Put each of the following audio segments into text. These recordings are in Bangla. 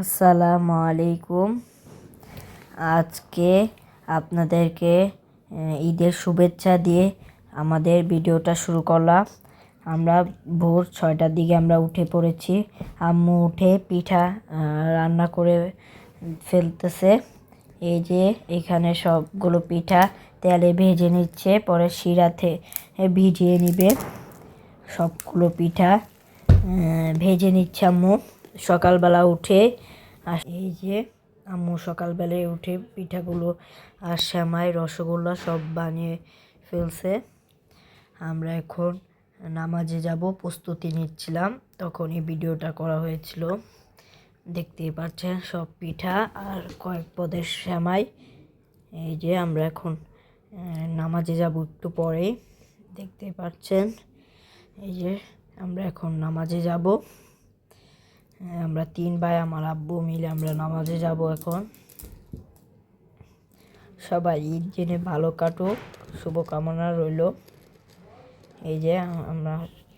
আসসালামু আলাইকুম। আজকে আপনাদেরকে ঈদের শুভেচ্ছা দিয়ে আমাদের ভিডিওটা শুরু করলাম। আমরা ভোর 6টার দিকে আমরা উঠে পড়েছি। আম্মু উঠে পিঠা রান্না করে ফেলতেছে। এই যে এখানে সবগুলো পিঠা তেলে ভেজে নিচ্ছে, পরে শিরাতে ভিজিয়ে নিবে। সবগুলো পিঠা ভেজে নিচ্ছে আম্মু সকালবেলা উঠে। আর এই যে আম্মু সকালবেলায় উঠে পিঠাগুলো আর সেমাই রসগোল্লা সব বানিয়ে ফেলছে। আমরা এখন নামাজে যাব, প্রস্তুতি নিচ্ছিলাম, তখন এই ভিডিওটা করা হয়েছিল। দেখতেই পাচ্ছেন সব পিঠা আর কয়েক পদের সেমাই। এই যে আমরা এখন নামাজে যাব একটু পরে, দেখতেই পাচ্ছেন। এই যে আমরা এখন নামাজে যাব। আমরা 3 ভাই আমার আব্বু মিলে আমরা নামাজে যাব এখন। সবাই ঈদ জেনে ভালো কাটুক, শুভকামনা রইল। এই যে আমরা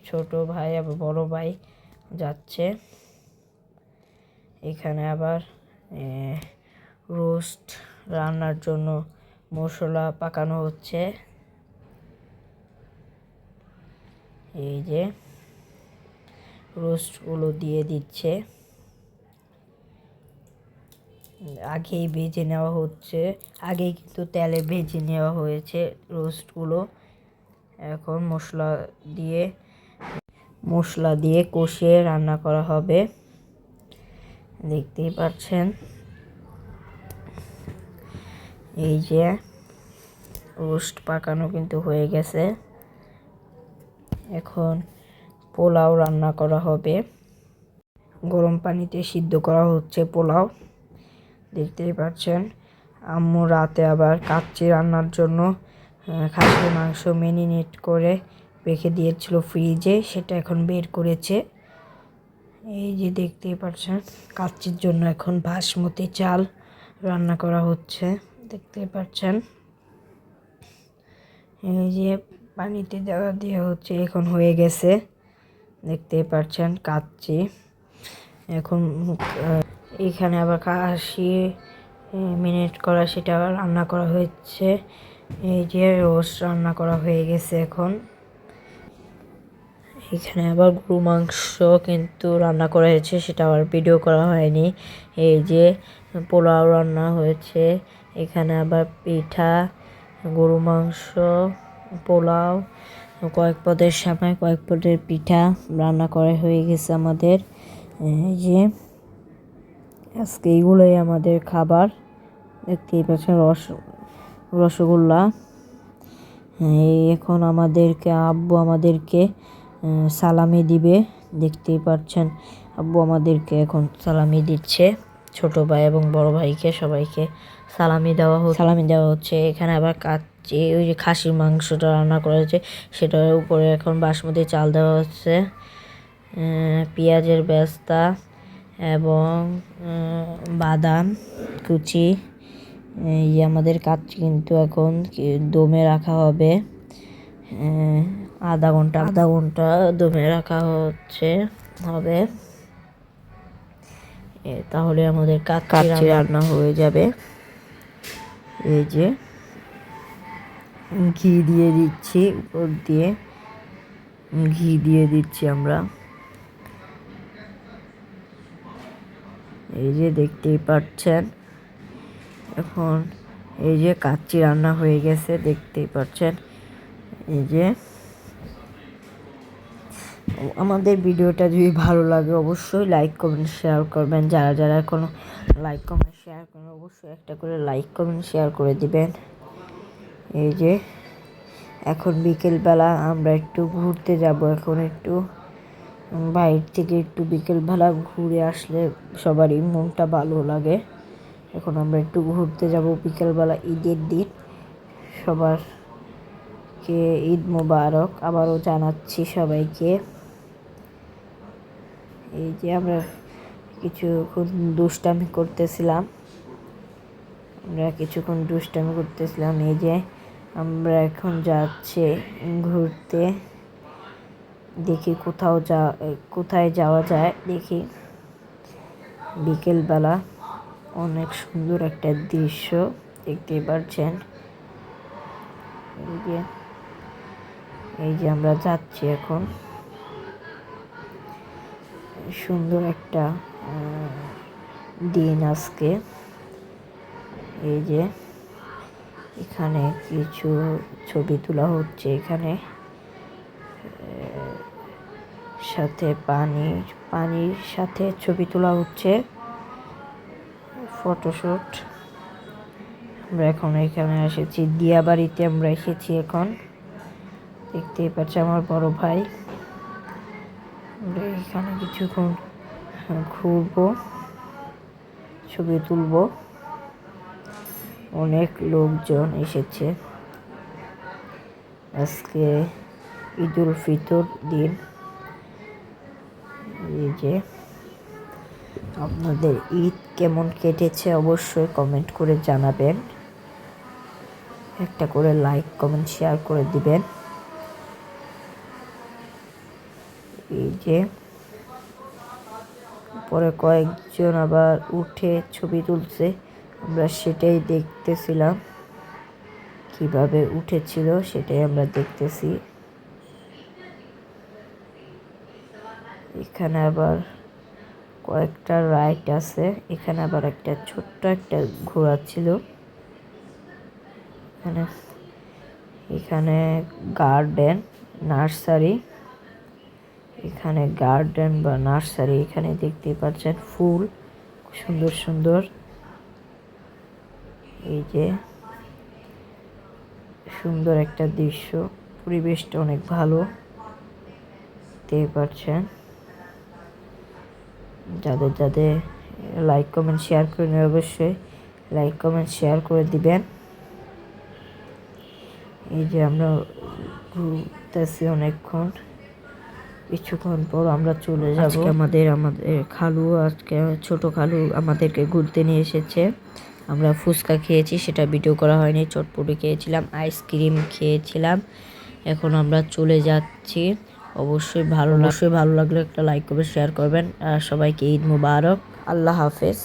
ছোট ভাই আবার বড় ভাই যাচ্ছে। এখানে আবার রোস্ট রান্নার জন্য মশলা পাকানো হচ্ছে। এই যে রোস্টগুলো দিয়ে দিচ্ছে, আগেই ভেজে নেওয়া হচ্ছে। আগেই কিন্তু তেলে ভেজে নেওয়া হয়েছে রোস্টগুলো। এখন মশলা দিয়ে কষিয়ে রান্না করা হবে, দেখতেই পাচ্ছেন। এই যে রোস্ট পাকানো কিন্তু হয়ে গেছে। এখন পোলাও রান্না করা হবে। গরম পানিতে সিদ্ধ করা হচ্ছে পোলাও, দেখতেই পাচ্ছেন। আম্মু রাতে আবার কাচ্চি রান্নার জন্য খাসির মাংস ম্যারিনেট করে রেখে দিয়েছিল ফ্রিজে, সেটা এখন বের করেছে। এই যে দেখতেই পাচ্ছেন কাচ্চির জন্য এখন বাসমতি চাল রান্না করা হচ্ছে, দেখতেই পাচ্ছেন। এই যে পানিতে দেওয়া হচ্ছে, এখন হয়ে গেছে, দেখতেই পাচ্ছেন কাচ্চি। এখন এখানে আবার খাসি ম্যারিনেট করা সেটা রান্না করা হচ্ছে। এই যে রোস্ট রান্না করা হয়ে গেছে এখন। এখানে আবার গরু মাংস কিন্তু রান্না করা হয়েছে, সেটা আবার ভিডিও করা হয়নি। এই যে পোলাও রান্না হয়েছে, এখানে আবার পিঠা, গরু মাংস, পোলাও, কয়েক পদের সেমাই, কয়েক পদের পিঠা রান্না করা হয়ে গেছে আমাদের। এই যে আজকে এইগুলোই আমাদের খাবার, দেখতেই পাচ্ছেন। রসগোল্লা। এখন আব্বু আমাদেরকে সালামি দিবে, দেখতেই পাচ্ছেন। আব্বু আমাদেরকে এখন সালামি দিচ্ছে, ছোট ভাই এবং বড় ভাইকে সবাইকে সালামি দেওয়া হচ্ছে। এখানে আবার কাচ্চি, ওই যে খাসির মাংসটা রান্না করা হয়েছে, সেটার উপরে এখন বাসমতি চাল দেওয়া হচ্ছে, পেঁয়াজের বেরেস্তা এবং বাদাম কুচি। এই আমাদের কাচ্চি কিন্তু এখন দমে রাখা হবে, আধা ঘন্টা দমে রাখা হবে। তাহলে আমাদের কাচ্চি রান্না হয়ে যাবে। এই যে ঘি দিয়ে দিচ্ছি, উপর দিয়ে ঘি দিয়ে দিচ্ছি আমরা। এই যে দেখতেই পাচ্ছেন এখন এই যে কাচ্চি রান্না হয়ে গেছে, দেখতেই পাচ্ছেন। এই যে আমাদের ভিডিওটা যদি ভালো লাগে অবশ্যই লাইক কমেন্ট শেয়ার করবেন। যারা এখনো লাইক কমেন্ট শেয়ার করেন অবশ্যই একটা করে লাইক কমেন্ট শেয়ার করে দিবেন। এই যে এখন বিকেলবেলা আমরা একটু ঘুরতে যাব। এখন একটু বাইরে থেকে একটু বিকেলবেলা ঘুরে আসলে সবারই মনটা ভালো লাগে। এখন আমরা একটু ঘুরতে যাব বিকেলবেলা, ঈদের দিন। সবারকে ঈদ মোবারক আবারও জানাচ্ছি সবাইকে। এই যে আমরা কিছুক্ষণ দুষ্টামি করতেছিলাম। এই যে আমরা এখন যাচ্ছি ঘুরতে, দেখি কোথায় যাওয়া যায়, দেখি। বিকেলবেলা অনেক সুন্দর একটা দৃশ্য দেখতে পাচ্ছেন। এই যে আমরা যাচ্ছি এখন। সুন্দর একটা দিন আজকে। এই যে এখানে কিছু ছবি তোলা হচ্ছে, এখানে সাথে পানির সাথে ছবি তোলা হচ্ছে, ফটোশুট। আমরা এখন এখানে এসেছি, দিয়াবাড়িতে আমরা এসেছি এখন। দেখতেই পাচ্ছি আমার বড় ভাই। আমরা এখানে কিছুক্ষণ ঘুরবো, ছবি তুলবো। অনেক লোকজন এসেছে, আজকে ঈদুল ফিতর দিন। এই যে আপনাদের ঈদ কেমন কেটেছে অবশ্যই কমেন্ট করে জানাবেন। একটা করে লাইক কমেন্ট শেয়ার করে দিবেন। এই যে পরে কয়েকজন আবার উঠে ছবি তুলছে, আমরা সেটাই দেখতেছিলাম, কিভাবে উঠেছিল সেটাই আমরা দেখতেছি। এখানে আবার কয়েকটা রাইড আছে, এখানে আবার একটা ছোট্ট একটা ঘোড়া ছিল। এখানে গার্ডেন নার্সারি, এখানে গার্ডেন বা নার্সারি, এখানে দেখতে পাচ্ছেন ফুল সুন্দর সুন্দর। এই যে সুন্দর একটা দৃশ্য, পরিবেশটা অনেক ভালো দেখতে পাচ্ছেন। যাদের লাইক কমেন্ট শেয়ার করে নেবেন, অবশ্যই লাইক কমেন্ট শেয়ার করে দিবেন। এই যে আমরা ঘুরতেছি অনেকক্ষণ, কিছুক্ষণ পর আমরা চলে যাব। আমাদের খালু, আজকে ছোট খালু আমাদেরকে ঘুরতে নিয়ে এসেছে। আমরা ফুচকা খেয়েছি, সেটা ভিডিও করা হয়নি। চটপটি খেয়েছিলাম, আইসক্রিম খেয়েছিলাম। এখন আমরা চলে যাচ্ছি। অবশ্যই ভালো লাগলে একটা লাইক করবেন, শেয়ার করবেন। আর সবাইকে ঈদ মুবারক। আল্লাহ হাফেজ।